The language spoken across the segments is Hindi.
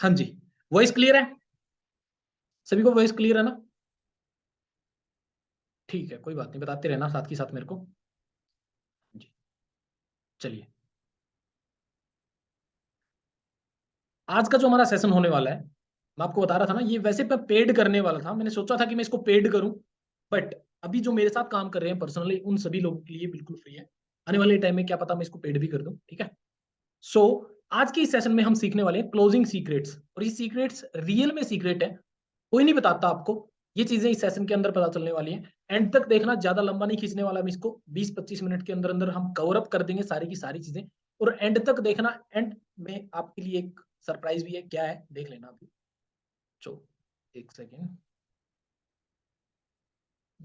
हाँ जी, वॉइस क्लियर है? सभी को वॉइस क्लियर है ना? ठीक है, कोई बात नहीं, बताते रहना साथ के साथ मेरे को। जी, चलिए। आज का जो हमारा सेशन होने वाला है, मैं आपको बता रहा था ना, ये वैसे मैं पेड करने वाला था। मैंने सोचा था कि मैं इसको पेड करूं, बट अभी जो मेरे साथ काम कर रहे हैं पर्सनली, उन सभी लोगों के लिए बिल्कुल फ्री है। आने वाले टाइम में क्या पता मैं इसको पेड भी कर दूं, ठीक है? सो आज के इस सेशन में हम सीखने वाले हैं क्लोजिंग सीक्रेट्स, और ये सीक्रेट्स रियल में सीक्रेट है, कोई नहीं बताता आपको। ये चीजें इस सेशन के अंदर पता चलने वाली हैं। एंड तक देखना, ज्यादा लंबा नहीं खींचने वाला मैं इसको, 20-25 मिनट के अंदर अंदर हम कवर अप कर देंगे सारी की सारी चीजें। और एंड तक देखना, एंड में आपके लिए एक सरप्राइज भी है, क्या है देख लेना अभी। चलो, एक सेकेंड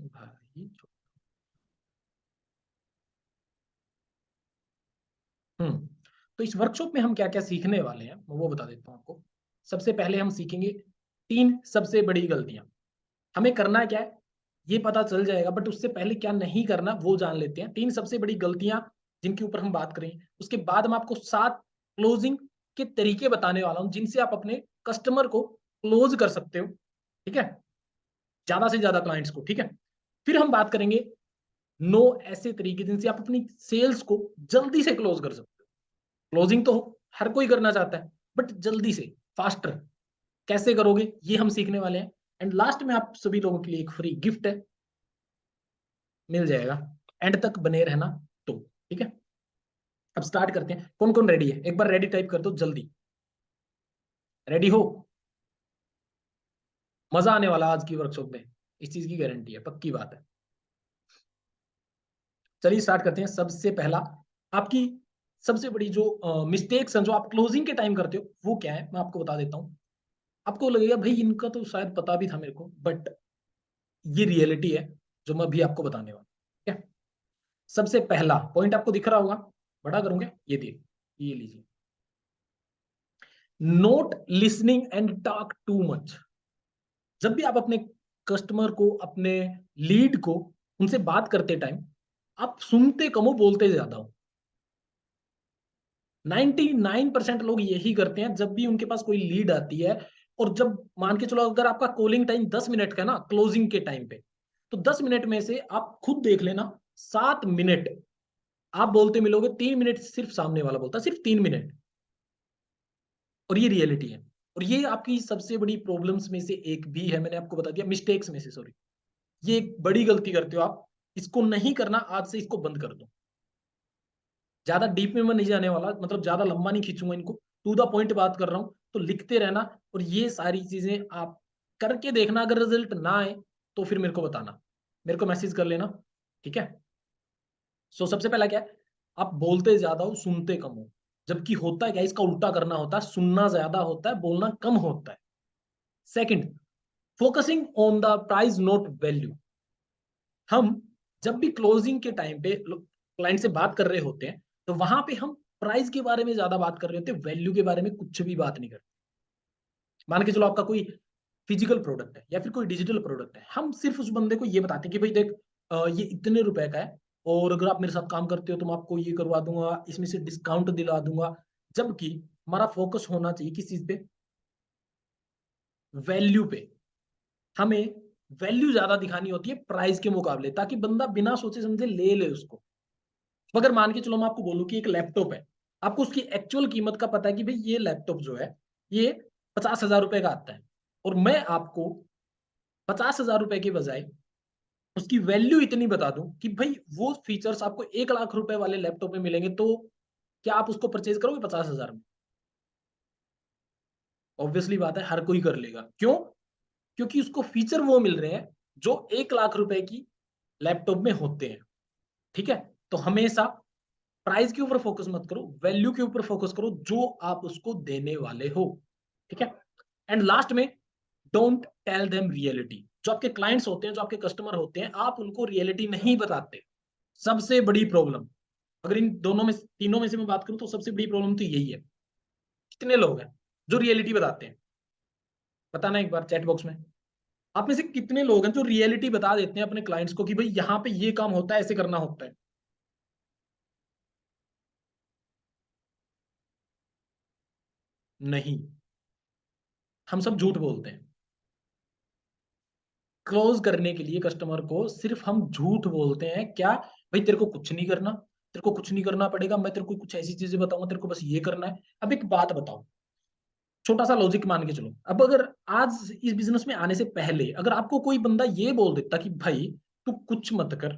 भाई। हम्म तो इस वर्कशॉप में हम क्या क्या सीखने वाले हैं मैं वो बता देता हूँ आपको। सबसे पहले हम सीखेंगे 3 सबसे बड़ी गलतियां। हमें करना क्या है ये पता चल जाएगा, बट उससे पहले क्या नहीं करना वो जान लेते हैं। 3 सबसे बड़ी गलतियां जिनके ऊपर हम बात करें, उसके बाद मैं आपको 7 क्लोजिंग के तरीके बताने वाला हूं, जिनसे आप अपने कस्टमर को क्लोज कर सकते हो, ठीक है? ज्यादा से ज्यादा क्लाइंट्स को, ठीक है? फिर हम बात करेंगे 9 ऐसे तरीके जिनसे आप अपनी सेल्स को जल्दी से क्लोज कर सकते हो। क्लोजिंग तो हर कोई करना चाहता है, बट जल्दी से, फास्टर कैसे करोगे ये हम सीखने वाले हैं। एंड लास्ट में आप सभी लोगों के लिए एक फ्री गिफ्ट है, मिल जाएगा, एंड तक बने रहना तो, ठीक है? अब स्टार्ट करते हैं। कौन कौन रेडी है? एक बार रेडी टाइप कर दो जल्दी। रेडी हो? मजा आने वाला आज की वर्कशॉप में, इस चीज की गारंटी है, पक्की बात है। चलिए स्टार्ट करते हैं। सबसे पहला, आपकी सबसे बड़ी जो मिस्टेक्स हैं जो आप क्लोजिंग के टाइम करते हो वो क्या है, मैं आपको बता देता हूँ। आपको लगेगा भाई इनका तो शायद पता भी था मेरे को, बट ये रियलिटी है जो मैं अभी आपको बताने वाला हूं, ठीक है? सबसे पहला पॉइंट आपको दिख रहा होगा, बड़ा करूंगा, ये लीजिए। Note listening and talk too much. जब भी आप अपने कस्टमर को, अपने लीड को, उनसे बात करते टाइम आप सुनते कम हो, बोलते ज्यादा हो। 99% लोग यही करते हैं जब भी उनके पास कोई लीड आती है। और जब मान के चलो अगर आपका कॉलिंग टाइम 10 मिनट का ना क्लोजिंग के टाइम पे, तो 10 मिनट में से आप खुद देख लेना, 7 मिनट आप बोलते मिलोगे, 3 मिनट सिर्फ सामने वाला बोलता, सिर्फ 3 मिनट। और ये रियलिटी है। और ये आपकी सबसे बड़ी प्रॉब्लम्स में से एक भी है, मैंने आपको बता दिया, मिस्टेक्स में से, सॉरी। ये एक बड़ी गलती करते हो आप, इसको नहीं करना, आज से इसको बंद कर दो। ज्यादा डीप में मैं नहीं जाने वाला, मतलब ज्यादा लंबा नहीं खींचूंगा इनको, टू द पॉइंट बात कर रहा हूं, तो लिखते रहना। और ये सारी चीजें आप करके देखना, अगर रिजल्ट ना आए तो फिर मेरे को बताना, मेरे को मैसेज कर लेना, ठीक है? सबसे पहला क्या है, आप बोलते ज्यादा हो, सुनते कम हो। जबकि होता है क्या, इसका उल्टा करना होता है, सुनना ज्यादा होता है, बोलना कम होता है। Second, focusing on the price note value. हम जब भी क्लोजिंग के टाइम पे क्लाइंट से बात कर रहे होते हैं, तो वहां पे हम प्राइस के बारे में ज्यादा बात कर रहे होते हैं, वैल्यू के बारे में कुछ भी बात नहीं करते। मान के चलो आपका कोई फिजिकल प्रोडक्ट है या फिर कोई डिजिटल प्रोडक्ट है, हम सिर्फ उस बंदे को ये बताते हैं कि भाई देख, ये इतने रुपए का है, और अगर आप मेरे साथ काम करते हो तो मैं आपको ये करवा दूंगा, इसमें से डिस्काउंट दिला दूंगा। जबकि हमारा फोकस होना चाहिए किस चीज पे? वैल्यू पे। हमें वैल्यू ज्यादा दिखानी होती है प्राइस के मुकाबले, ताकि बंदा बिना सोचे समझे ले ले उसको। तो अगर मान के चलो मैं आपको बोलूं कि एक लैपटॉप है, आपको उसकी एक्चुअल कीमत का पता है कि भाई ये लैपटॉप जो है ये 50,000 रुपए का आता है, और मैं आपको 50,000 रुपए के बजाय उसकी वैल्यू इतनी बता दूं कि भाई वो फीचर्स आपको 1 लाख रुपए वाले लैपटॉप में मिलेंगे, तो क्या आप उसको परचेज करोगे 50,000 में? ऑब्वियसली बात है, हर कोई कर लेगा। क्यों? क्योंकि उसको फीचर वो मिल रहे हैं जो 1 लाख रुपए की लैपटॉप में होते हैं, ठीक है? तो हमेशा प्राइस के ऊपर फोकस मत करो, वैल्यू के ऊपर फोकस करो जो आप उसको देने वाले हो, ठीक है? एंड लास्ट में, डोंट टेल देम रियलिटी। जो आपके क्लाइंट्स होते हैं, जो आपके कस्टमर होते हैं, आप उनको रियलिटी नहीं बताते। सबसे बड़ी प्रॉब्लम, अगर इन दोनों में, तीनों में से मैं बात करूं, तो सबसे बड़ी प्रॉब्लम तो यही है। कितने लोग हैं जो रियलिटी बताते हैं? बताना एक बार चैट बॉक्स में। आप में से कितने लोग हैं जो रियलिटी बता देते हैं अपने क्लाइंट्स को कि भाई यहाँ पे ये काम होता है, ऐसे करना होता है? नहीं। हम सब झूठ बोलते हैं क्लोज करने के लिए कस्टमर को। सिर्फ हम झूठ बोलते हैं क्या, भाई तेरे को कुछ नहीं करना, तेरे को कुछ नहीं करना पड़ेगा, मैं तेरे को कुछ ऐसी चीजें बताऊंगा, तेरे को बस ये करना है। अब एक बात बताओ, छोटा सा लॉजिक मान के चलो, अब अगर आज इस बिजनेस में आने से पहले अगर आपको कोई बंदा ये बोल देता कि भाई तू कुछ मत कर,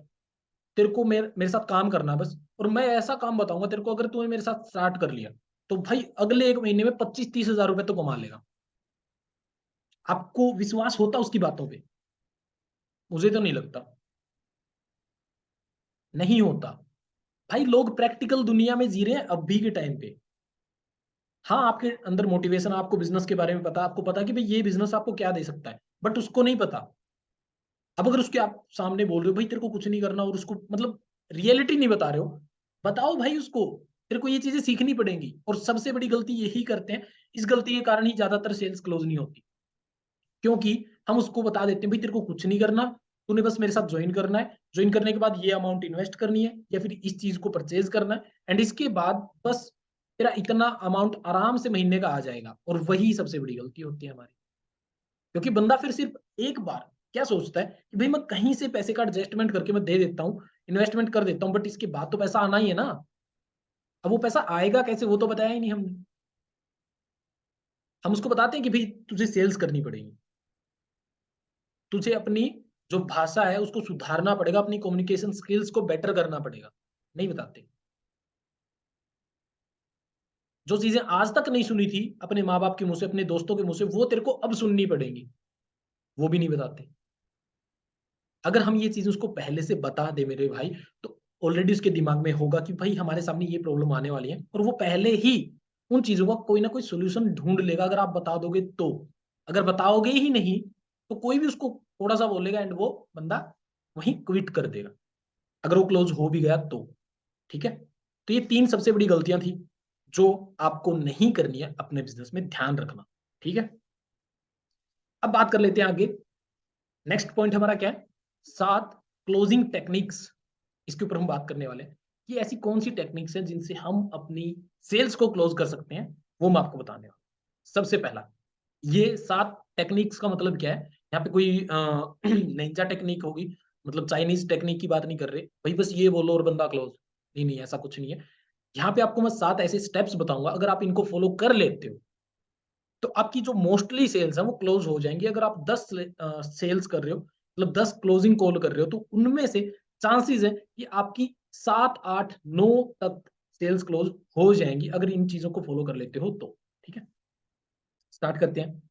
तेरे को मेरे साथ काम करना बस, और मैं ऐसा काम बताऊंगा तेरे को, अगर तूने मेरे साथ स्टार्ट कर लिया तो भाई अगले 1 महीने में 25-30 हजार रुपए तो कमा लेगा। आपको विश्वास होता उसकी बातों पे? मुझे तो नहीं लगता, नहीं होता। भाई लोग प्रैक्टिकल दुनिया में जी रहे हैं अभी के टाइम पे। हाँ, आपके अंदर मोटिवेशन, आपको बिजनेस के बारे में पता, आपको पता कि भाई ये बिजनेस आपको क्या दे सकता है, बट उसको नहीं पता। अब अगर उसके आप सामने बोल रहे हो भाई तेरे को कुछ नहीं करना, और उसको मतलब रियलिटी नहीं बता रहे हो, बताओ भाई उसको तेरे को ये चीजें सीखनी पड़ेंगी। और सबसे बड़ी गलती यही करते हैं, इस गलती के कारण ही ज्यादातर सेल्स क्लोज नहीं होती, क्योंकि हम उसको बता देते हैं भाई तेरे को कुछ नहीं करना, तूने बस मेरे साथ ज्वाइन करना है, ज्वाइन करने के बाद ये अमाउंट इन्वेस्ट करनी है या फिर इस चीज को परचेज करना है, एंड इसके बाद बस तेरा इतना अमाउंट आराम से महीने का आ जाएगा। और वही सबसे बड़ी गलती होती है हमारी, क्योंकि बंदा फिर सिर्फ एक बार क्या सोचता है कि भाई मैं कहीं से पैसे का एडजस्टमेंट करके मैं दे देता हूँ, इन्वेस्टमेंट कर देता हूँ, बट इसके बाद तो पैसा आना ही है ना। अब वो पैसा आएगा कैसे, वो तो बताया ही नहीं हमने। हम उसको बताते हैं कि भाई तुझे सेल्स करनी पड़ेगी, तुझे अपनी जो भाषा है उसको सुधारना पड़ेगा, अपनी कम्युनिकेशन स्किल्स को बेटर करना पड़ेगा। नहीं बताते। जो चीजें आज तक नहीं सुनी थी अपने माँ बाप के मुंह से, अपने दोस्तों के मुंह से, वो तेरे को अब सुननी पड़ेंगी, वो भी नहीं बताते। अगर हम ये चीज उसको पहले से बता दे मेरे भाई, तो ऑलरेडी उसके दिमाग में होगा कि भाई हमारे सामने ये प्रॉब्लम आने वाली है, और वो पहले ही उन चीजों का कोई ना कोई सोल्यूशन ढूंढ लेगा, अगर आप बता दोगे तो। अगर बताओगे ही नहीं तो कोई भी उसको थोड़ा सा बोलेगा एंड वो बंदा वहीं क्विट कर देगा, अगर वो क्लोज हो भी गया तो। ठीक है, तो ये 3 सबसे बड़ी गलतियां थी जो आपको नहीं करनी है अपने बिजनेस में, ध्यान रखना। ठीक है, अब बात कर लेते हैं आगे। नेक्स्ट पॉइंट हमारा क्या है, 7 क्लोजिंग टेक्निक्स। इसके ऊपर हम बात करने वाले हैं कि ऐसी कौन सी टेक्निक्स हैं जिनसे हम अपनी सेल्स को क्लोज कर सकते हैं, वो मैं आपको बताने वाला हूं। सबसे पहला, ये 7 टेक्निक्स का मतलब क्या है, यहाँ पे कोई निंजा टेक्निक होगी, मतलब चाइनीज टेक्निक की बात नहीं कर रहे भाई, बस ये बोलो और बंदा क्लोज। नहीं नहीं, ऐसा कुछ नहीं है। यहाँ पे आपको मैं 7 ऐसे स्टेप्स बताऊंगा, अगर आप इनको फॉलो कर लेते हो तो आपकी जो मोस्टली सेल्स है वो क्लोज हो जाएंगी। अगर आप 10 सेल्स कर रहे हो, मतलब 10 क्लोजिंग कॉल कर रहे हो, तो उनमें से चांसेस है कि आपकी 7, 8, 9 तक सेल्स क्लोज हो जाएंगी, अगर इन चीजों को फॉलो कर लेते हो तो। ठीक है, स्टार्ट करते हैं।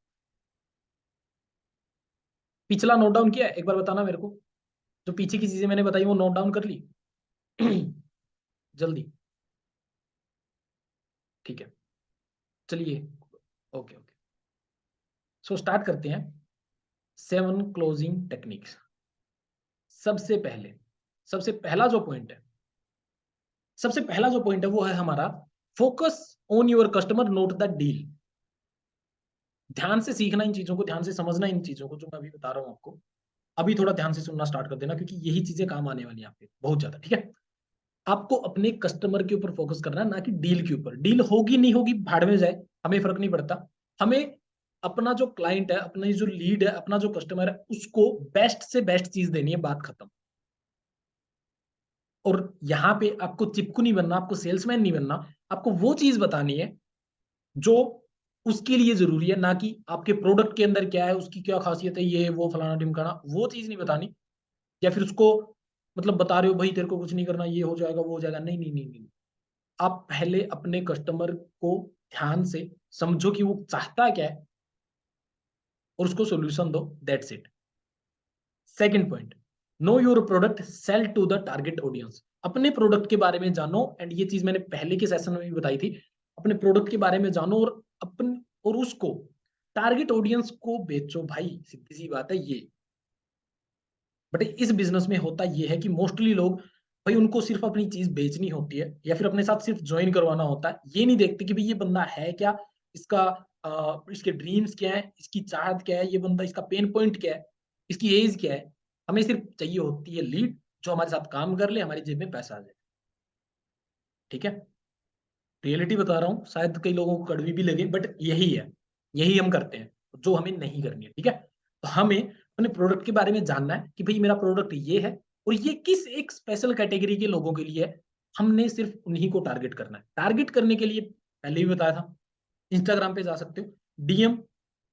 पिछला नोट डाउन किया है, एक बार बताना मेरे को। जो पीछे की चीजें मैंने बताई वो नोट डाउन कर ली? जल्दी। ठीक है, चलिए। ओके ओके, सो स्टार्ट करते हैं। 7 क्लोजिंग टेक्निक्स। सबसे पहले, सबसे पहला जो पॉइंट है, सबसे पहला जो पॉइंट है वो है हमारा, focus on your customer note the deal. ध्यान से सीखना इन चीजों को, ध्यान से समझना इन चीजों को जो मैं अभी बता रहा हूं आपको। अभी थोड़ा ध्यान से सुनना स्टार्ट कर देना, क्योंकि यही चीजें काम आने वाली है आपके बहुत ज्यादा। ठीक है, आपको अपने कस्टमर के ऊपर फोकस करना है, ना कि डील के ऊपर। डील होगी नहीं होगी भाड़ में जाए, हमें फर्क नहीं पड़ता। हमें अपना जो क्लाइंट है, अपना जो लीड है, अपना जो कस्टमर है, उसको बेस्ट से बेस्ट चीज देनी है, बात खत्म। और यहाँ पे आपको चिपकू नहीं बनना, आपको सेल्समैन नहीं बनना, आपको वो चीज बतानी है जो उसके लिए जरूरी है, ना कि आपके प्रोडक्ट के अंदर क्या है, उसकी क्या खासियत है, ये वो फलाना ढिमकाना, वो चीज नहीं बतानी। या फिर उसको मतलब बता रहे हो भाई तेरे को कुछ नहीं करना, ये हो जाएगा वो हो जाएगा, नहीं नहीं नहीं नहीं। आप पहले अपने कस्टमर को ध्यान से समझो कि वो चाहता क्या है, और उसको सोल्यूशन दो, that's it. Second point, know your product, sell to the target audience. अपने प्रोडक्ट के बारे में जानो, एंड ये चीज मैंने पहले के सेशन में भी बताई थी। अपने प्रोडक्ट के बारे में जानो और अपन और उसको टारगेट ऑडियंस को बेचो भाई, सीधी सी बात है ये। बट इस बिजनेस में होता ये है कि मोस्टली लोग भाई, उनको सिर्फ अपनी चीज बेचनी होती है या फिर अपने साथ सिर्फ ज्वाइन करवाना होता है, ये नहीं देखते कि भाई ये बंदा है क्या, इसका इसके ड्रीम्स क्या है, इसकी चाहत क्या है, ये बंदा इसका पेन पॉइंट क्या है, इसकी एज क्या है। हमें सिर्फ चाहिए होती है लीड जो हमारे साथ काम कर ले, हमारी जेब में पैसा आ जाए। ठीक है, रियलिटी बता रहा हूँ, शायद कई लोगों को कड़वी भी लगे, बट यही है, यही हम करते हैं। जो हमें नहीं करनी है, ठीक है। तो हमें अपने प्रोडक्ट के बारे में जानना है कि भाई मेरा प्रोडक्ट ये है और ये किस एक स्पेशल कैटेगरी के लोगों के लिए है। हमने सिर्फ उन्हीं को टारगेट करना है। टारगेट करने के लिए पहले भी बताया था, इंस्टाग्राम पे जा सकते हो, डीएम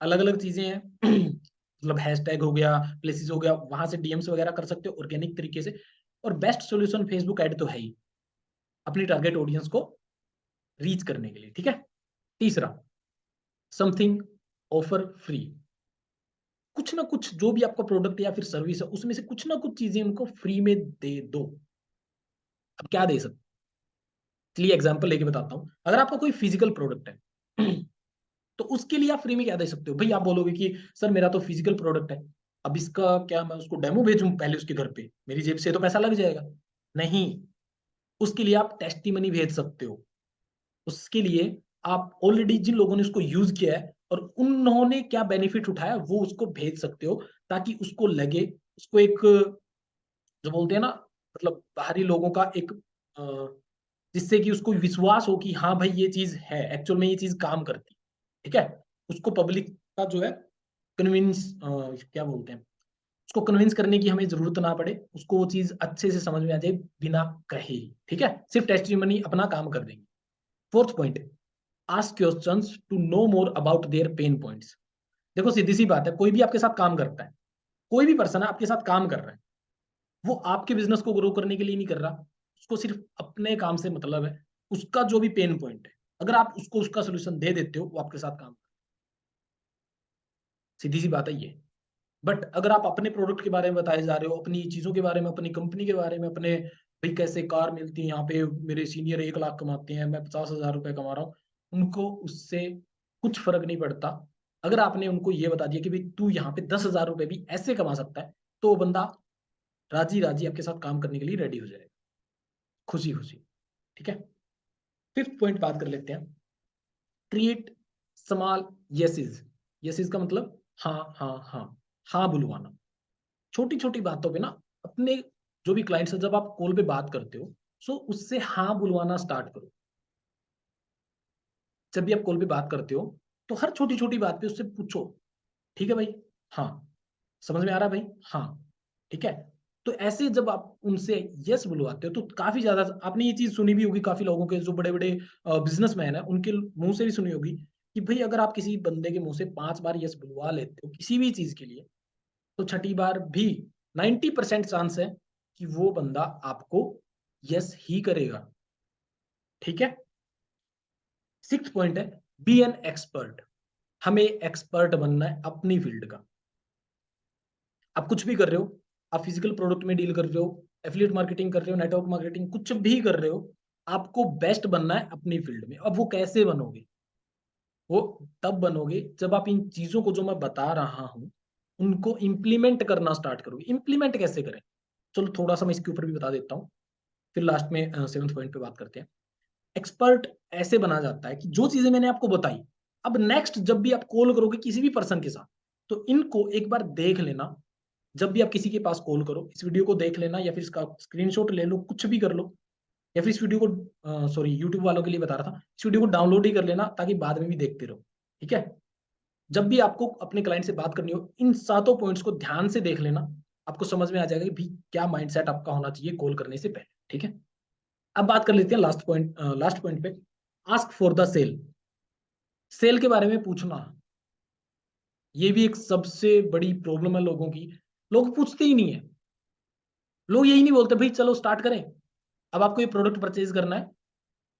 अलग अलग चीजें हैं मतलब हैशटैग हो गया, प्लेसेस हो गया, वहां से डीएम्स वगैरह कर सकते हो ऑर्गेनिक तरीके से। और बेस्ट सॉल्यूशन फेसबुक ऐड तो है ही अपनी टारगेट ऑडियंस को रीच करने के लिए, ठीक है। तीसरा, समथिंग ऑफर फ्री। कुछ ना कुछ जो भी आपका प्रोडक्ट या फिर सर्विस है उसमें से कुछ ना कुछ चीजें उनको फ्री में दे दो। अब क्या दे सकते, चलिए एग्जांपल लेके बताता हूं। अगर आपका कोई फिजिकल प्रोडक्ट है तो उसके लिए आप फ्री में क्या दे सकते हो। भाई आप बोलोगे कि सर मेरा तो फिजिकल प्रोडक्ट है, अब इसका क्या मैं उसको डेमो भेजूं पहले उसके घर पे, मेरी जेब से तो पैसा लग जाएगा। नहीं, उसके लिए आप टेस्टिमनी भेज सकते हो। उसके लिए आप ऑलरेडी जिन लोगों ने उसको यूज किया है और उन्होंने क्या बेनिफिट उठाया वो उसको भेज सकते हो, ताकि उसको लगे, उसको एक जो बोलते हैं ना, मतलब बाहरी लोगों का एक जिससे कि उसको विश्वास हो कि हाँ भाई ये चीज है, एक्चुअल में ये चीज काम करती है, ठीक है। उसको पब्लिक का जो है कन्विंस क्या बोलते हैं, उसको कन्विंस करने की हमें जरूरत ना पड़े, उसको वो चीज अच्छे से समझ में आ जाए बिना कहे, ठीक है। सिर्फ टेस्टिमनी अपना काम कर देंगे। Fourth point, ask questions to know more about their pain points. देखो सीधी सी बात है, कोई भी आपके साथ काम करता है, कोई भी पर्सन है आपके साथ काम कर रहा है, वो आपके बिजनेस को ग्रो करने के लिए नहीं कर रहा, उसको सिर्फ अपने काम से मतलब है। उसका जो भी पेन पॉइंट है, अगर आप उसको उसका सोल्यूशन दे देते हो, वो आपके साथ काम, सीधी सी बात है ये। बट अगर आप अपने प्रोडक्ट के बारे में बताए जा रहे हो, अपनी चीजों के बारे में, अपनी कंपनी के बारे में, अपने भाई कैसे कार मिलती है यहाँ पे, मेरे सीनियर 1 लाख कमाते हैं, मैं 50,000 रुपए कमा रहा हूँ, उनको उससे कुछ फर्क नहीं पड़ता। अगर आपने उनको ये बता दिया कि भाई तू यहाँ पे 10,000 रुपए भी ऐसे कमा सकता है, तो वो बंदा राजी राजी आपके साथ काम करने के लिए रेडी हो जाएगा, खुशी खुशी, ठीक है। फिफ्थ पॉइंट बात कर लेते हैं, क्रिएट स्मॉल येसेस। येसेस का मतलब हाँ हाँ हाँ, हाँ बुलवाना। छोटी छोटी बातों पे ना अपने जो भी क्लाइंट से जब आप कॉल पे बात करते हो, सो उससे हाँ बुलवाना स्टार्ट करो। जब भी आप कॉल पे बात करते हो तो हर छोटी छोटी बात पे उससे पूछो, ठीक है भाई, हाँ, समझ में आ रहा है भाई, हाँ, ठीक है। तो ऐसे जब आप उनसे यस बुलवाते हो तो काफी ज्यादा, आपने ये चीज सुनी भी होगी काफी लोगों के, जो बड़े बड़े बिजनेसमैन है उनके मुंह से भी सुनी होगी कि भाई अगर आप किसी बंदे के मुंह से 5 बार यस बुलवा लेते हो किसी भी चीज के लिए, तो छठी बार भी 90% चांस है कि वो बंदा आपको यस ही करेगा, ठीक है। सिक्स पॉइंट है, बी एन एक्सपर्ट। हमें एक्सपर्ट बनना है अपनी फील्ड का। आप कुछ भी कर रहे हो, आप फिजिकल प्रोडक्ट में डील कर रहे हो, एफिलिएट मार्केटिंग कर रहे हो, नेटवर्क मार्केटिंग, कुछ भी कर रहे हो, आपको बेस्ट बनना है अपनी फील्ड में। अब वो कैसे बनोगे, वो तब बनोगे जब आप इन चीजों को जो मैं बता रहा हूं उनको इंप्लीमेंट करना स्टार्ट करोगे। इंप्लीमेंट कैसे करें, चलो थोड़ा सा मैं इसके ऊपर भी बता देता हूँ, फिर लास्ट में सेवंथ पॉइंट पे बात करते हैं। एक्सपर्ट ऐसे बना जाता है कि जो चीजें मैंने आपको बताई, अब नेक्स्ट जब भी आप कॉल करोगे किसी भी पर्सन के साथ, तो इनको एक बार देख लेना। जब भी आप किसी के पास कॉल करो, इस वीडियो को देख लेना या फिर इसका स्क्रीनशॉट ले लो, कुछ भी कर लो, या फिर इस वीडियो को सॉरी यूट्यूब वालों के लिए बता रहा था, इस वीडियो को डाउनलोड ही कर लेना ताकि बाद में भी देखते रहो, ठीक है। जब भी आपको अपने क्लाइंट से बात करनी हो, इन सातों पॉइंट्स को ध्यान से देख लेना, आपको समझ में आ जाएगा कि भी क्या माइंडसेट आपका होना चाहिए कॉल करने से पहले, ठीक है। अब बात कर लेते हैं लास्ट पॉइंट पे, ask for the sale. Sale के बारे में पूछना, ये भी एक सबसे बड़ी प्रॉब्लम है लोगों की। लोग पूछते ही नहीं है, लोग यही नहीं बोलते भाई चलो स्टार्ट करें, अब आपको ये प्रोडक्ट परचेज करना है,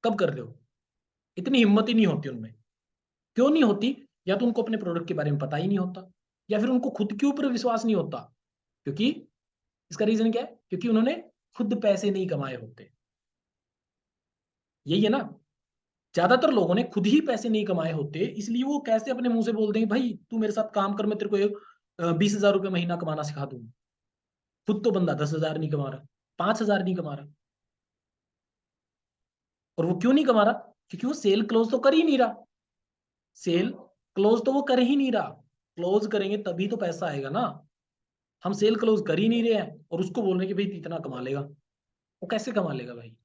कब कर रहे हो। इतनी हिम्मत ही नहीं होती उनमें। क्यों नहीं होती, या तो उनको अपने प्रोडक्ट के बारे में पता ही नहीं होता, या फिर उनको खुद के ऊपर विश्वास नहीं होता। क्योंकि इसका रीजन क्या है, क्योंकि उन्होंने खुद पैसे नहीं कमाए होते। यही है ना, ज्यादातर लोगों ने खुद ही पैसे नहीं कमाए होते, इसलिए वो कैसे अपने मुंह से बोल देंगे भाई तू मेरे साथ काम कर, मैं तेरे को 20,000 रुपये महीना कमाना सिखा दूंगा। खुद तो बंदा 10,000 नहीं कमा रहा, 5,000 नहीं कमा रहा। और वो क्यों नहीं कमा रहा, क्योंकि वो सेल क्लोज तो कर ही नहीं रहा। सेल क्लोज तो वो कर ही नहीं रहा। क्लोज करेंगे तभी तो पैसा आएगा ना। हम सेल क्लोज कर ही नहीं रहे हैं और उसको बोल रहे हैं कि भाई इतना कमा लेगा, वो कैसे कमा लेगा भाई।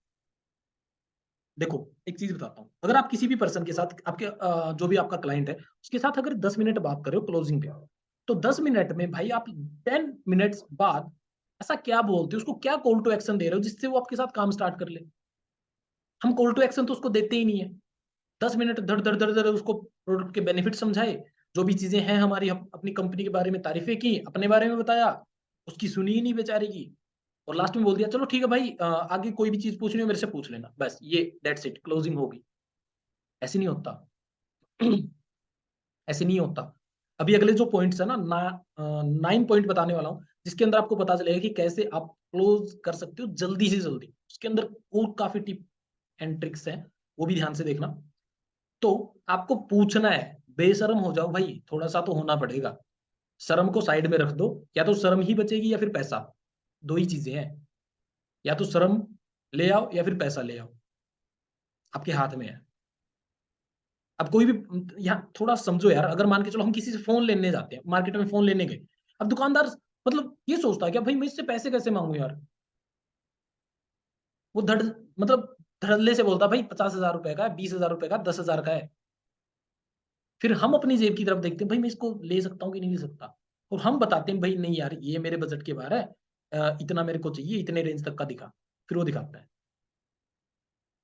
देखो, एक चीज बताता हूँ, अगर आप किसी भी पर्सन के साथ आपके जो भी आपका क्लाइंट है उसके साथ अगर 10 मिनट बात कर रहे हो क्लोजिंग पे, तो 10 मिनट में भाई आप 10 मिनट्स बाद ऐसा क्या बोलते हो, उसको क्या कॉल टू एक्शन दे रहे हो जिससे वो आपके साथ काम स्टार्ट कर ले। हम कॉल टू एक्शन तो उसको देते ही नहीं है। 10 मिनट धड़ धड़ धड़ धड़ उसको प्रोडक्ट के बेनिफिट समझाए, जो भी चीजें हैं हमारी, अपनी कंपनी के बारे में तारीफें की, अपने बारे में बताया, उसकी सुनी ही नहीं बेचारे की, और लास्ट में बोल दिया चलो ठीक है भाई, आगे कोई भी चीज पूछनी हो मेरे से पूछ लेना, बस ये दैट्स इट, क्लोजिंग होगी। ऐसे नहीं होता। ऐसे नहीं होता। अभी अगले जो पॉइंट्स है ना, 9 पॉइंट बताने वाला हूँ, जिसके अंदर आपको पता चलेगा कि कैसे आप क्लोज कर सकते हो जल्दी से जल्दी। उसके अंदर और काफी टिप एंड ट्रिक्स हैं, वो भी ध्यान से देखना। तो आपको पूछना है, बेशरम हो जाओ भाई, थोड़ा सा तो होना पड़ेगा। शर्म को साइड में रख दो, या तो शर्म ही बचेगी या फिर पैसा, दो ही चीजें हैं। या तो शर्म ले आओ या फिर पैसा ले आओ, आपके हाथ में है। अब कोई भी यहाँ थोड़ा समझो यार, अगर मान के चलो हम किसी से फोन लेने जाते हैं, मार्केट में फोन लेने गए, अब दुकानदार मतलब ये सोचता है कि भाई मैं इससे पैसे कैसे मांगू यार। वो धड़ मतलब धड़ल्ले से बोलता भाई 50,000 रुपए का है, 20,000 रुपए का, 10,000 का है। फिर हम अपनी जेब की तरफ देखते हैं, भाई मैं इसको ले सकता हूँ कि नहीं ले सकता, और हम बताते हैं भाई नहीं यार ये मेरे बजट के बाहर है, इतना मेरे को चाहिए, इतने रेंज तक का दिखा। फिर वो दिखाता है।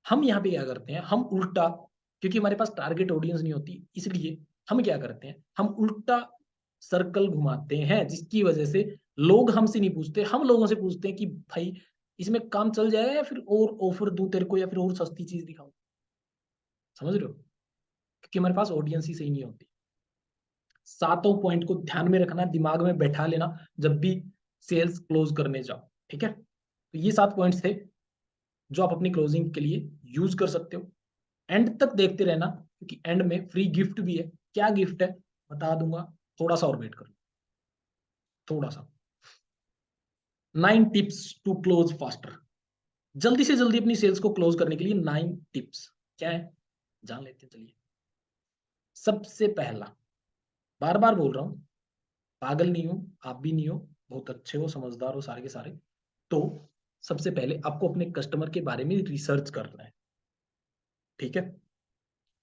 हम यहाँ पे क्या करते हैं, हम उल्टा, क्योंकि हमारे पास टारगेट ऑडियंस नहीं होती, इसलिए हम क्या करते हैं, हम उल्टा सर्कल घुमाते हैं, जिसकी वजह से लोग हमसे नहीं पूछते, हम लोगों से पूछते हैं कि भाई इसमें काम चल जाएगा या फिर और ऑफर दूं तेरे को, या फिर और सस्ती चीज दिखाऊं। समझ रहे हो, क्योंकि हमारे पास ऑडियंस ही सही नहीं होती। सातों पॉइंट को ध्यान में रखना, दिमाग में बैठा लेना जब भी सेल्स क्लोज करने जाओ, ठीक है। तो ये 7 पॉइंट्स थे जो आप अपनी क्लोजिंग के लिए यूज कर सकते हो। एंड तक देखते रहना, क्योंकि एंड में फ्री गिफ्ट भी है। क्या गिफ्ट है बता दूंगा, थोड़ा सा और वेट करो, थोड़ा सा। 9 टिप्स टू क्लोज फास्टर, जल्दी से जल्दी अपनी सेल्स को क्लोज करने के लिए 9 टिप्स क्या है, जान लेते हैं चलिए। सबसे पहला, बार बार बोल रहा हूं, पागल नहीं हो, आप भी नहीं हो, बहुत अच्छे हो, समझदार हो सारे के सारे। तो सबसे पहले आपको अपने कस्टमर के बारे में रिसर्च करना है, ठीक है।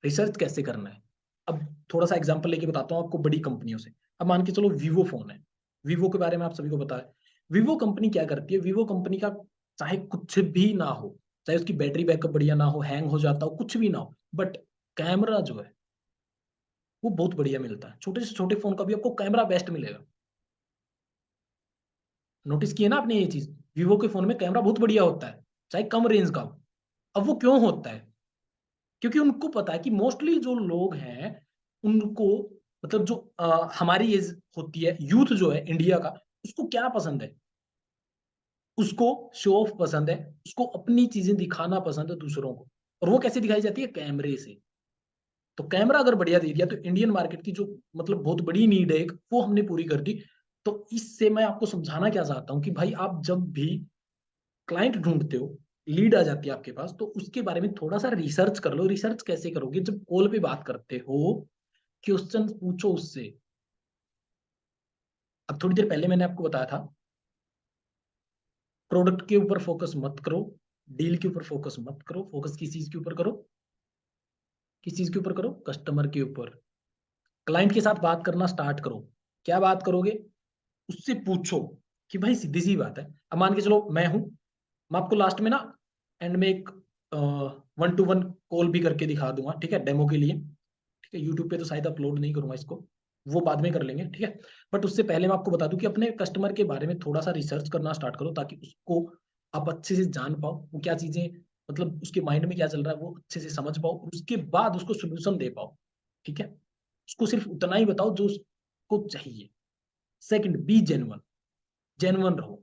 रिसर्च कैसे करना है, अब थोड़ा सा एग्जांपल लेके बताता हूँ आपको बड़ी कंपनियों से। अब मान के चलो वीवो फोन है, वीवो के बारे में आप सभी को पता है। वीवो कंपनी क्या करती है, वीवो कंपनी का चाहे कुछ भी ना हो, चाहे उसकी बैटरी बैकअप बढ़िया ना हो, हैंग हो जाता हो, कुछ भी ना हो, बट कैमरा जो है वो बहुत बढ़िया मिलता है। छोटे से छोटे फोन का भी आपको कैमरा बेस्ट मिलेगा। नोटिस किए ना आपने ये चीज, वीवो के फोन में कैमरा बहुत बढ़िया होता है, चाहे कम रेंज का हो। अब वो क्यों होता है, क्योंकि उनको पता है कि मोस्टली जो लोग हैं उनको, मतलब जो हमारी एज होती है, यूथ जो है इंडिया का, उसको क्या पसंद है, उसको शो ऑफ पसंद है, उसको अपनी चीजें दिखाना पसंद है दूसरों को। और वो कैसे दिखाई जाती है, कैमरे से। तो कैमरा अगर बढ़िया दे दिया तो इंडियन मार्केट की जो मतलब बहुत बड़ी नीड है एक, वो हमने पूरी कर दी। तो इससे मैं आपको समझाना क्या चाहता हूँ कि भाई आप जब भी क्लाइंट ढूंढते हो, लीड आ जाती है आपके पास, तो उसके बारे में थोड़ा सा रिसर्च कर लो। रिसर्च कैसे करोगे, जब कॉल पे बात करते हो, क्वेश्चन पूछो उससे। अब थोड़ी देर पहले मैंने आपको बताया था, प्रोडक्ट के ऊपर फोकस मत करो, डील के ऊपर फोकस मत करो, फोकस किस चीज के ऊपर करो, किस चीज के ऊपर करो, कस्टमर के ऊपर। क्लाइंट के साथ बात करना स्टार्ट करो। क्या बात करोगे, उससे पूछो कि भाई सीधी सी बात है, अब मान के चलो मैं हूं, मैं आपको लास्ट में ना एंड में एक 1-to-1 कॉल भी करके दिखा दूंगा, ठीक है, डेमो के लिए। ठीक है, यूट्यूब पे तो शायद अपलोड नहीं करूंगा इसको, वो बाद में कर लेंगे, ठीक है। बट उससे पहले मैं आपको बता दूं कि अपने कस्टमर के बारे में थोड़ा सा रिसर्च करना स्टार्ट करो, ताकि उसको आप अच्छे से जान पाओ, वो क्या चीजें, मतलब उसके माइंड में क्या चल रहा है वो अच्छे से समझ पाओ, और उसके बाद उसको सोल्यूशन दे पाओ, ठीक है। उसको सिर्फ उतना ही बताओ जो उसको चाहिए। सेकंड, बी जेन्युइन, जेन्युइन रहो,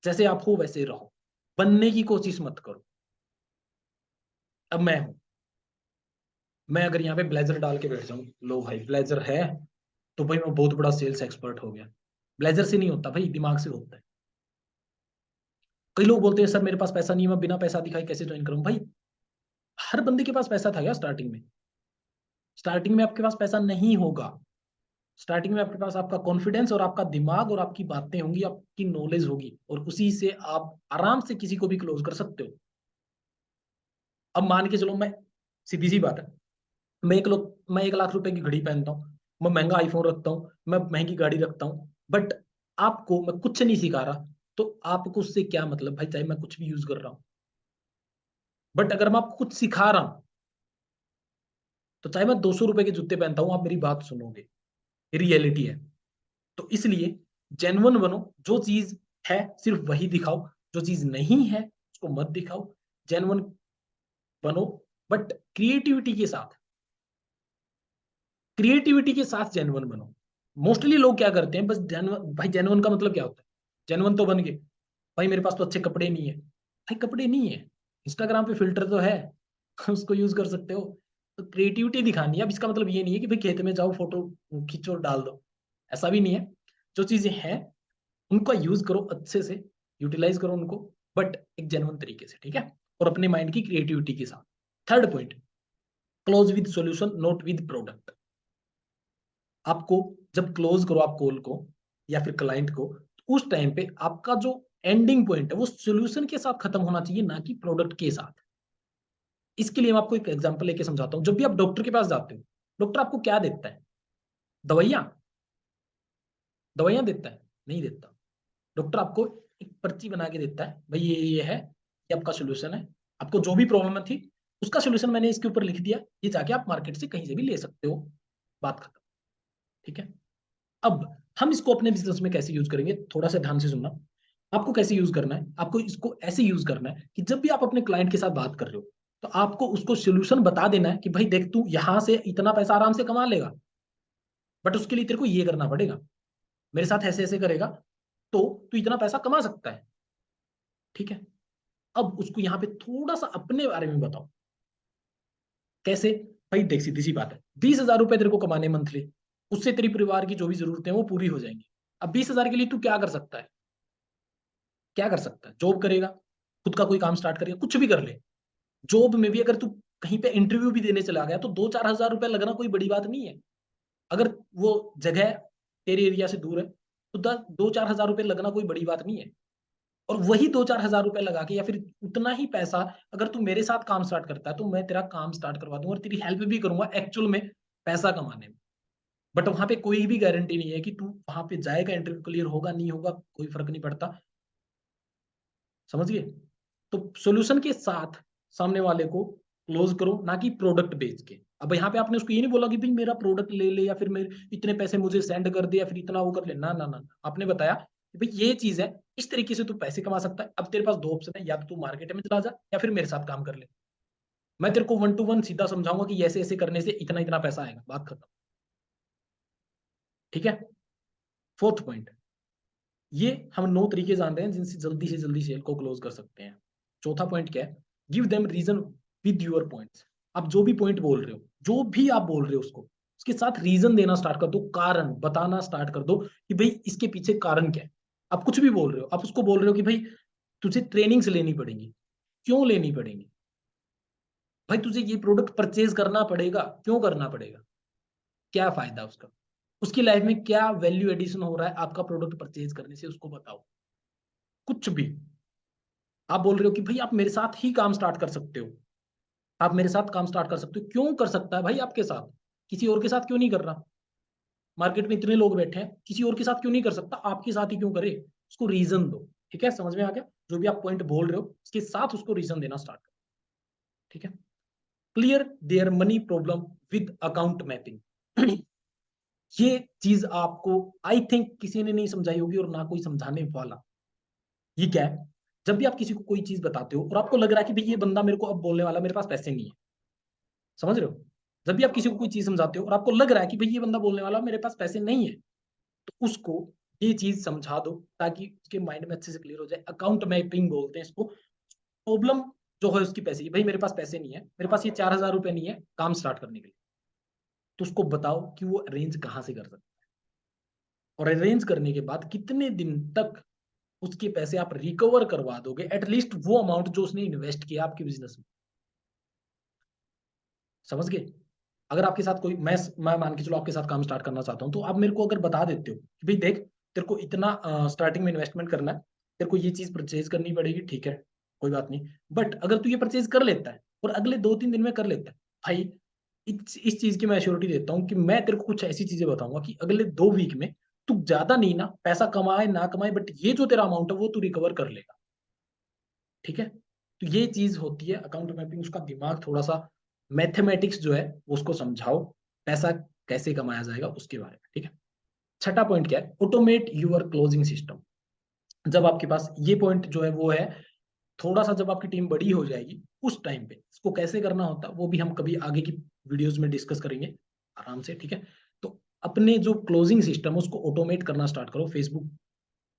जैसे आप हो वैसे रहो, बनने की कोशिश मत करो। अब मैं हूं, मैं अगर यहाँ पे ब्लेजर डाल के बैठ जाऊं, लो भाई ब्लेजर है, तो भाई मैं बहुत बड़ा सेल्स एक्सपर्ट हो गया। ब्लेजर से नहीं होता भाई, दिमाग से होता है। कई लोग बोलते हैं सर मेरे पास पैसा नहीं है, मैं बिना पैसा दिखाए कैसे ज्वाइन करूं। भाई हर बंदे के पास पैसा था क्या स्टार्टिंग में, स्टार्टिंग में आपके पास पैसा नहीं होगा। स्टार्टिंग में आपके पास आपका कॉन्फिडेंस और आपका दिमाग और आपकी बातें होंगी, आपकी नॉलेज होगी, और उसी से आप आराम से किसी को भी क्लोज कर सकते हो। अब मान के चलो मैं सीधी सी बात है। मैं 1 लाख रुपए की घड़ी पहनता हूँ, मैं महंगा आईफोन रखता हूँ, मैं महंगी गाड़ी रखता हूँ, बट आपको मैं कुछ नहीं सिखा रहा, तो आपको उससे क्या मतलब भाई, चाहे मैं कुछ भी यूज कर रहा हूँ। बट अगर मैं आपको कुछ सिखा रहा हूँ, तो चाहे मैं 200 रुपए के जूते पहनता हूँ, आप मेरी बात सुनोगे। रियलिटी है। तो इसलिए जेन्युइन बनो, जो चीज है सिर्फ वही दिखाओ, जो चीज नहीं है उसको मत दिखाओ। जेन्युइन बनो, बट क्रिएटिविटी के साथ जेन्युइन बनो। मोस्टली लोग क्या करते हैं, बस जेन्युइन, भाई जेन्युइन का मतलब क्या होता है? जेन्युइन तो बन गए, भाई मेरे पास तो अच्छे कपड़े नहीं है। भाई कपड़े नहीं है, इंस्टाग्राम पे फिल्टर तो है उसको यूज कर सकते हो। तो क्रिएटिविटी दिखानी है। अब इसका मतलब ये नहीं है कि भाई खेत में जाओ, फोटो खींचो और डाल दो, ऐसा भी नहीं है। जो चीजें हैं उनका यूज करो अच्छे से, यूटिलाइज करो उनको, बट एक जेन्युइन तरीके से, ठीक है, और अपने माइंड की क्रिएटिविटी के साथ। Third point, close with solution not with product. आपको जब क्लोज करो आप कॉल को या फिर क्लाइंट को, तो उस टाइम पे आपका जो एंडिंग पॉइंट है वो सॉल्यूशन के साथ खत्म होना चाहिए, ना कि प्रोडक्ट के साथ। इसके लिए मैं आपको एक एग्जांपल लेके समझाता हूँ। जब भी आप डॉक्टर के पास जाते हो, डॉक्टर आपको क्या देता है? दवाइयां? दवाइयां देता है? नहीं देता। डॉक्टर आपको एक पर्ची बना के देता है, भाई ये है, ये आपका सोल्यूशन है, आपको जो भी प्रॉब्लम थी उसका सोल्यूशन मैंने इसके ऊपर लिख दिया, ये जाके आप मार्केट से कहीं से भी ले सकते हो, बात खत्म। ठीक है। अब हम इसको अपने बिजनेस में कैसे यूज करेंगे, थोड़ा सा ध्यान से सुनना। आपको कैसे यूज करना है, आपको इसको ऐसे यूज करना है कि जब भी आप अपने क्लाइंट के साथ बात कर रहे हो, तो आपको उसको सोल्यूशन बता देना है कि भाई देख, तू यहां से इतना पैसा आराम से कमा लेगा, बट उसके लिए तेरे को ये करना पड़ेगा, मेरे साथ ऐसे ऐसे करेगा तो तू इतना पैसा कमा सकता है। ठीक है। अब उसको यहाँ पे थोड़ा सा अपने बारे में बताओ। कैसे? भाई देख, सीधी सी बात है, 20,000 रुपए तेरे को कमाने मंथली, उससे तेरी परिवार की जो भी जरूरतें हैं वो पूरी हो जाएंगी। अब 20,000 के लिए तू क्या कर सकता है? क्या कर सकता है? जॉब करेगा, खुद का कोई काम स्टार्ट करेगा, कुछ भी कर ले। जॉब में भी अगर तू कहीं पे इंटरव्यू भी देने चला गया, तो 2-4 हजार रुपए लगना कोई बड़ी बात नहीं है। अगर वो जगह तेरे एरिया से दूर है, तो 2-4 हजार रुपए लगना कोई बड़ी बात नहीं है। और वही 2-4 हजार रुपए लगा के, या फिर उतना ही पैसा, अगर तू मेरे साथ काम स्टार्ट करता है, तो मैं तेरा काम स्टार्ट करवा दूंगा और तेरी हेल्प भी करूंगा एक्चुअल में पैसा कमाने में। बट वहां पे कोई भी गारंटी नहीं है कि तू वहां पे जाएगा, इंटरव्यू क्लियर होगा नहीं होगा, कोई फर्क नहीं पड़ता। समझ गए? तो सॉल्यूशन के साथ सामने वाले को क्लोज करो, ना कि प्रोडक्ट बेच के। अब यहाँ पे आपने उसको ये नहीं बोला कि भाई मेरा प्रोडक्ट ले ले, या फिर मेरे इतने पैसे मुझे सेंड कर दे, या फिर इतना वो कर ले। ना ना ना, आपने बताया कि भाई ये चीज है, इस तरीके से तू पैसे कमा सकता है। अब तेरे पास दो ऑप्शन है, या तो तू मार्केट में चला जा या फिर मेरे साथ काम कर ले। मैं तेरे को 1 to 1 सीधा समझाऊंगा कि ऐसे ऐसे करने से इतना इतना पैसा आएगा, बात खत्म। ठीक है। फोर्थ पॉइंट, ये हम 9 तरीके जानते हैं जिनसे जल्दी सेल को क्लोज कर सकते हैं। चौथा पॉइंट क्या है? Give them reason with your points. आप जो भी पॉइंट बोल रहे हो, जो भी आप बोल रहे हो, उसको उसके साथ रीजन देना स्टार्ट कर दो, कारण बताना स्टार्ट कर दो कि भाई इसके पीछे कारण क्या है। आप कुछ भी बोल रहे हो, आप उसको बोल रहे हो कि भाई तुझे ट्रेनिंग्स लेनी पड़ेंगी। क्यों लेनी पड़ेंगी? भाई तुझे ये प्रोडक्ट परचेज करना पड़ेगा, क्यों करना पड़ेगा? क्या फायदा उसका? उसकी लाइफ में क्या वैल्यू एडिशन हो रहा है आपका प्रोडक्ट परचेज करने से, उसको बताओ। कुछ भी। आप बोल रहे हो कि भाई आप मेरे साथ ही काम स्टार्ट कर सकते हो, आप मेरे साथ काम स्टार्ट कर सकते हो, क्यों कर सकता है भाई आपके साथ? किसी और के साथ क्यों नहीं कर रहा? मार्केट में इतने लोग बैठे हैं, किसी और के साथ क्यों नहीं कर सकता, आपके साथ ही क्यों करे? उसको रीजन दो। ठीक है, समझ में आ गया? जो भी आप पॉइंट बोल रहे हो उसके साथ उसको रीजन देना स्टार्ट करो। ठीक है। Clear their money problem with account mapping. ये चीज आपको आई थिंक किसी ने नहीं समझाई होगी, और ना कोई समझाने वाला। ये क्या है? जब भी आप किसी को कोई चीज बताते हो और आपको लग रहा है कि भाई ये बंदा मेरे को अब बोलने वाला, मेरे पास पैसे नहीं है। समझ रहे हो? जब भी आप किसी को कोई चीज समझाते हो और आपको लग रहा है कि भाई ये बंदा बोलने वाला, मेरे पास पैसे नहीं है, तो उसको ये चीज समझा दो ताकि उसके माइंड में अच्छे से क्लियर हो जाए। अकाउंट मैपिंग बोलते हैं इसको। प्रॉब्लम जो है उसकी पैसे की, भाई मेरे पास पैसे नहीं है, मेरे पास ये 4,000 रुपए नहीं है काम स्टार्ट करने के लिए। तो उसको बताओ कि वो अरेंज कहाँ से कर सकता है, और अरेंज करने के बाद कितने दिन तक उसके पैसे आप रिकवर करवा दोगे, एटलीस्ट वो अमाउंट जो उसने इन्वेस्ट किया आपके बिजनेस में। समझ गए? अगर आपके साथ कोई, मैं मान के चलो आपके साथ काम स्टार्ट करना चाहता हूँ, तो आप मेरे को अगर बता देते हो कि भाई देख, तेरे को इतना स्टार्टिंग में इन्वेस्टमेंट करना है, तेरे को ये चीज परचेज करनी पड़ेगी, ठीक है, कोई बात नहीं, बट अगर तू ये परचेज कर लेता है और अगले 2-3 दिन में कर लेता है, भाई इस चीज की मैं श्योरिटी देता हूँ कि मैं तेरे को कुछ ऐसी चीजें बताऊंगा कि अगले 2 वीक में तू ज्यादा नहीं ना पैसा कमाए ना कमाए, बट ये जो तेरा अमाउंट है वो तू रिकवर कर लेगा। ठीक है, तो ये चीज होती है अकाउंट मैपिंग। उसका दिमाग थोड़ा सा मैथमेटिक्स जो है वो उसको समझाओ, पैसा कैसे कमाया जाएगा उसके बारे में। ठीक है, छठा पॉइंट क्या है, ऑटोमेट यूर क्लोजिंग सिस्टम। जब आपके पास ये पॉइंट जो है वो है, थोड़ा सा जब आपकी टीम बड़ी हो जाएगी उस टाइम पे इसको कैसे करना होता है वो भी हम कभी आगे की वीडियोस में डिस्कस करेंगे आराम से। ठीक है, तो अपने जो क्लोजिंग सिस्टम है उसको ऑटोमेट करना स्टार्ट करो। फेसबुक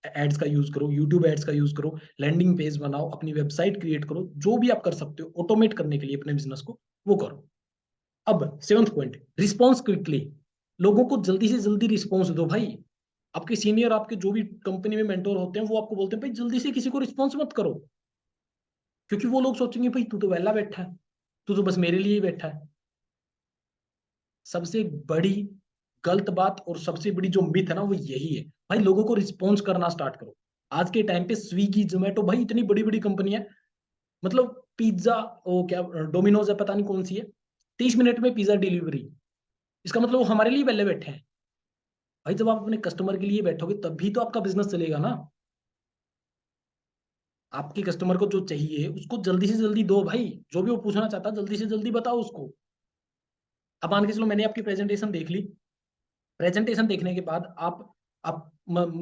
एड्स का यूज करो, यूट्यूब एड्स का यूज करो, लैंडिंग पेज बनाओ, अपनी वेबसाइट क्रिएट करो, जो भी आप कर सकते हो ऑटोमेट करने के लिए अपने बिजनेस को, वो करो। अब सेवंथ पॉइंट, रिस्पॉन्स क्विकली। लोगों को जल्दी से जल्दी रिस्पॉन्स दो भाई। आपके सीनियर, आपके जो भी कंपनी में मेंटोर होते हैं वो आपको बोलते हैं भाई जल्दी से किसी को रिस्पॉन्स मत करो, क्योंकि वो लोग सोचेंगे भाई तू तो वेला बैठा है, तू तो बस मेरे लिए ही बैठा है। सबसे बड़ी गलत बात और सबसे बड़ी जो मिथ है ना वो यही है। भाई लोगों को रिस्पॉन्स करना स्टार्ट करो। आज के टाइम पे स्विगी जोमेटो भाई इतनी बड़ी बड़ी कंपनी है, मतलब पिज्जा, वो क्या डोमिनोज है पता नहीं कौन सी है, 30 मिनट में पिज्जा डिलीवरी। इसका मतलब वो हमारे लिए पहले बैठे हैं। भाई जब आप अपने कस्टमर के लिए बैठोगे तभी तो आपका बिजनेस चलेगा ना। आपके कस्टमर को जो चाहिए उसको जल्दी से जल्दी दो भाई, जो भी वो पूछना चाहता है जल्दी से जल्दी बताओ उसको। अब मान के चलो मैंने आपकी प्रेजेंटेशन देख ली, प्रेजेंटेशन देखने के बाद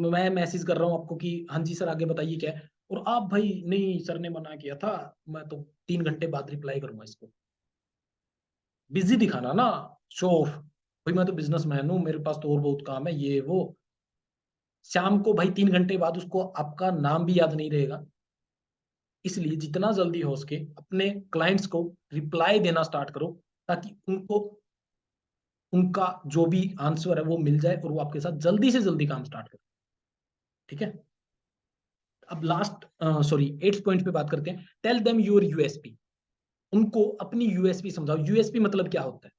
मैं मैसेज कर रहा हूँ आपको कि हाँ जी सर आगे बताइए क्या है, और आप भाई नहीं सर ने मना किया था, मैं तो 3 घंटे बाद रिप्लाई करूंगा इसको। बिजी दिखाना ना, शो ऑफ, भाई मैं तो बिजनेसमैन हूँ मेरे पास तो और बहुत काम है ये वो। शाम को भाई 3 घंटे बाद उसको आपका नाम भी याद नहीं रहेगा। इसलिए जितना जल्दी हो सके अपने क्लाइंट्स को रिप्लाई देना स्टार्ट करो, ताकि उनको उनका जो भी आंसर है वो मिल जाए और वो आपके साथ जल्दी से जल्दी काम स्टार्ट करें। ठीक है, अब लास्ट सॉरी 8th पॉइंट पे बात करते हैं, टेल देम योर यूएसपी। उनको अपनी यूएसपी समझाओ। यूएसपी मतलब क्या होता है,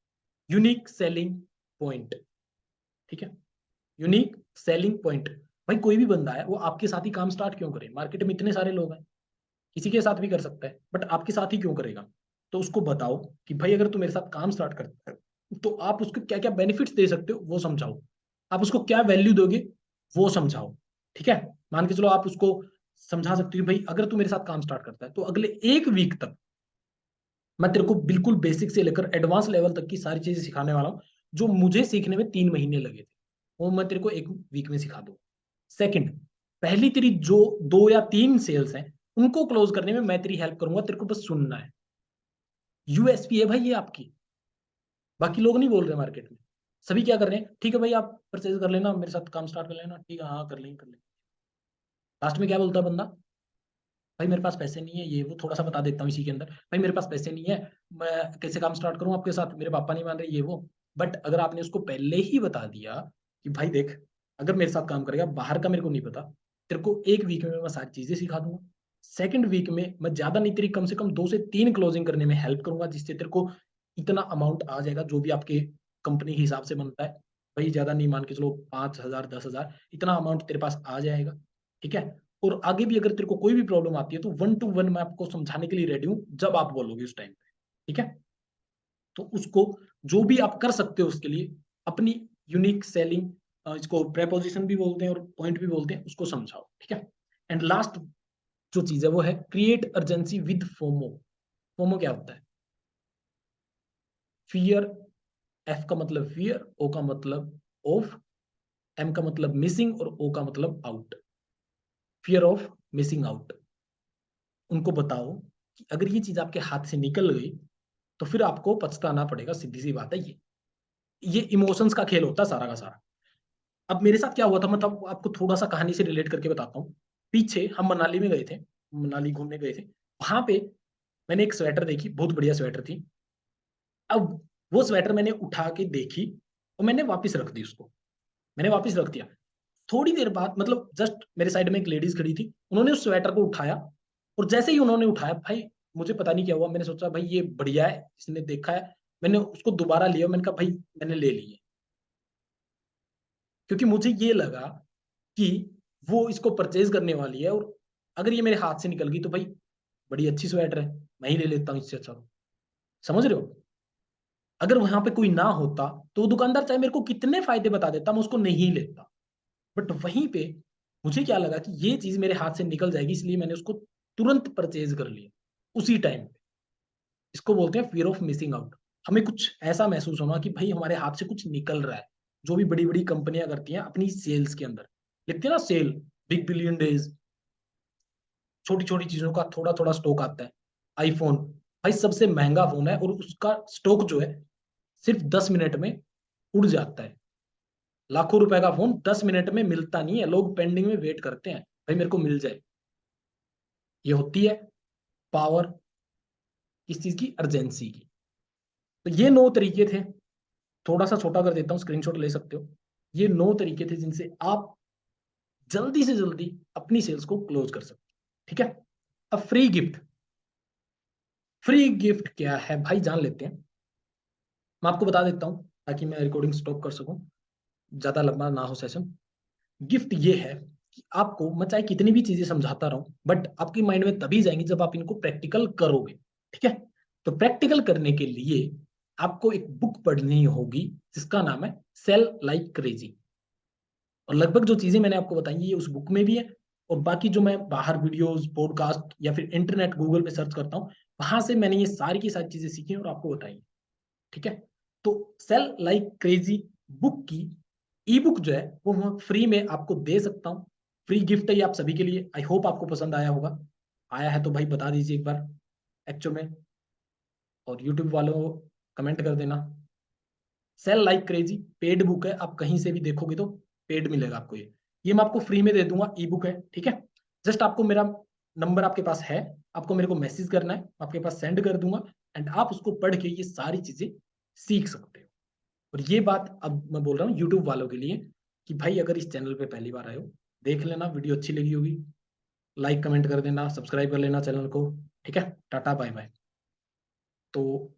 यूनिक सेलिंग पॉइंट। ठीक है, यूनिक सेलिंग पॉइंट। भाई कोई भी बंदा है वो आपके साथ ही काम स्टार्ट क्यों करे, मार्केट में इतने सारे लोग हैं, किसी के साथ भी कर सकता है, बट आपके साथ ही क्यों करेगा। तो उसको बताओ कि भाई अगर तू मेरे साथ काम स्टार्ट करता है तो आप उसको क्या क्या बेनिफिट्स दे सकते हो वो समझाओ, आप उसको क्या वैल्यू दोगे वो समझाओ। ठीक है, मान के चलो आप उसको समझा सकते हो भाई अगर तू मेरे साथ काम स्टार्ट करता है तो अगले 1 वीक तक मैं तेरे को बिल्कुल बेसिक से लेकर एडवांस लेवल तक की सारी चीजें सिखाने वाला हूँ, जो मुझे सीखने में 3 महीने लगे थे वो मैं तेरे को 1 वीक में सिखा दूँ। सेकंड, पहली तेरी जो 2 या 3 सेल्स हैं उनको क्लोज करने में मैं तेरी हेल्प करूंगा, तेरे को बस सुनना है। यूएसपी है भाई ये आपकी, बाकी लोग नहीं बोल रहे मार्केट में। सभी क्या कर रहे हैं, ठीक है भाई आप परचेज कर लेना मेरे साथ काम स्टार्ट कर लेना, ठीक है हाँ कर लेंगे कर लेंगे। लास्ट में क्या बोलता है बंदा, भाई मेरे पास पैसे नहीं है, ये वो थोड़ा सा बता देता हूँ इसी के अंदर, भाई मेरे पास पैसे नहीं है, मैं कैसे काम स्टार्ट करूँ आपके साथ, मेरे पापा नहीं मान रहे ये वो। बट अगर आपने उसको पहले ही बता दिया कि भाई देख अगर मेरे साथ काम करेगा बाहर का मेरे को नहीं पता, तेरे को 1 वीक में मैं सारी चीजें सिखा दूंगा। सेकंड वीक में मैं ज्यादा नहीं तेरी कम से कम 2 से 3 क्लोजिंग करने में हेल्प करूंगा, जिससे तेरे को इतना अमाउंट आ जाएगा जो भी आपके कंपनी के हिसाब से बनता है। भाई ज्यादा नहीं, मान के चलो 5,000 10,000 इतना अमाउंट तेरे पास आ जाएगा। ठीक है, और आगे भी अगर तेरे को कोई भी प्रॉब्लम आती है तो 1 to 1 मैं आपको समझाने के लिए रेडी हूँ जब आप बोलोगे उस टाइम पे। ठीक है, तो उसको जो भी आप कर सकते हो उसके लिए अपनी यूनिक सेलिंग, इसको प्रेपोजिशन भी बोलते हैं और पॉइंट भी बोलते हैं, उसको समझाओ। ठीक है, एंड लास्ट जो चीज है वो है create urgency with FOMO. FOMO क्या होता है, फियर। एफ का मतलब फियर, ओ का मतलब ऑफ, एम का मतलब मिसिंग और ओ का मतलब out. Fear of missing out. उनको बताओ कि अगर ये चीज आपके हाथ से निकल गई तो फिर आपको पछताना पड़ेगा, सीधी सी बात है ये इमोशंस का खेल होता है सारा का सारा। अब मेरे साथ क्या हुआ था, मतलब आपको थोड़ा सा कहानी से रिलेट करके बताता हूँ। पीछे हम मनाली में गए थे, मनाली घूमने गए थे। वहां पे मैंने एक स्वेटर देखी, बहुत बढ़िया स्वेटर थी। अब वो स्वेटर मैंने उठा के देखी और मैंने वापस रख दी उसको, मैंने वापस रख दिया। थोड़ी देर बाद मतलब जस्ट मेरे साइड में एक लेडीज खड़ी थी, उन्होंने उस स्वेटर को उठाया, और जैसे ही उन्होंने उठाया भाई मुझे पता नहीं क्या हुआ, मैंने सोचा भाई ये बढ़िया है, इसने देखा है। मैंने उसको दोबारा लिया, मैंने कहा भाई मैंने ले ली है, क्योंकि मुझे ये लगा कि वो इसको परचेज करने वाली है, और अगर ये मेरे हाथ से निकल गई तो भाई बड़ी अच्छी स्वेटर है, मैं ही ले लेता हूँ इससे अच्छा। समझ रहे हो, अगर वहां पे कोई ना होता तो वो दुकानदार चाहे मेरे को कितने फायदे बता देता, मैं उसको नहीं लेता। बट वहीं पे मुझे क्या लगा कि ये चीज मेरे हाथ से निकल जाएगी, इसलिए मैंने उसको तुरंत परचेज कर लिया उसी टाइम पे। इसको बोलते हैं फियर ऑफ मिसिंग आउट। हमें कुछ ऐसा महसूस होना कि भाई हमारे हाथ से कुछ निकल रहा है। जो भी बड़ी बड़ी कंपनियां करती हैं अपनी सेल्स के अंदर, लिखते हैं ना सेल, बिग बिलियन डेज, छोटी छोटी चीजों का थोड़ा थोड़ा स्टॉक आता है। आईफोन भाई सबसे महंगा फोन है और उसका स्टॉक जो है सिर्फ 10 मिनट में उड़ जाता है। लाखों रुपए का फोन 10 मिनट में मिलता नहीं है, लोग पेंडिंग में वेट करते हैं भाई मेरे को मिल जाए। ये होती है पावर किस चीज की, अर्जेंसी की। तो ये 9 तरीके थे, थोड़ा सा छोटा कर देता हूँ, स्क्रीनशॉट ले सकते हो। ये 9 तरीके थे जिनसे आप जल्दी से जल्दी अपनी सेल्स को क्लोज कर सकते हो। ठीक है। अब फ्री गिफ्ट, फ्री गिफ्ट क्या है भाई जान लेते हैं। मैं आपको बता देता हूँ ताकि मैं रिकॉर्डिंग स्टॉप कर सकूं, ज्यादा लंबा ना हो सेशन। गिफ्ट ये है कि आपको मैं चाहे कितनी भी चीजें समझाता रहूं, बट आपकी माइंड में तभी जाएंगी जब आप इनको प्रैक्टिकल करोगे। ठीक है। तो प्रैक्टिकल करने के लिए आपको एक बुक पढ़नी होगी जिसका नाम है सेल लाइक क्रेजी। और लगभग जो चीजें मैंने आपको बताई ये उस बुक में भी है, और बाकी जो मैं बाहर वीडियोस पॉडकास्ट या फिर इंटरनेट गूगल पे सर्च करता हूँ, वहां से मैंने ये सारी की सारी चीजें सीखी और आपको बताई। ठीक है। तो सेल लाइक क्रेजी बुक की ई बुक जो है वो मैं फ्री में आपको दे सकता हूँ। फ्री गिफ्ट है ये आप सभी के लिए। आई होप आपको पसंद आया होगा। आया है तो भाई बता दीजिए एक बार एक्चुअल में, और यूट्यूब वालों कमेंट कर देना। Sell like crazy paid book है, आप कहीं से भी देखोगे तो पेड मिलेगा आपको। ये मैं आपको फ्री में दे दूंगा, ई बुक है। ठीक है। जस्ट आपको मेरा नंबर आपके पास है, आपको मेरे को मैसेज करना है, आपके पास सेंड कर दूंगा, एंड आप उसको पढ़ के ये सारी चीजें सीख सकते हो। और ये बात अब मैं बोल रहा हूँ यूट्यूब वालों के लिए कि भाई अगर इस चैनल पे पहली बार आए हो, देख लेना, वीडियो अच्छी लगी होगी, लाइक कमेंट कर देना, सब्सक्राइब कर लेना चैनल को। ठीक है। Tata bye bye. तो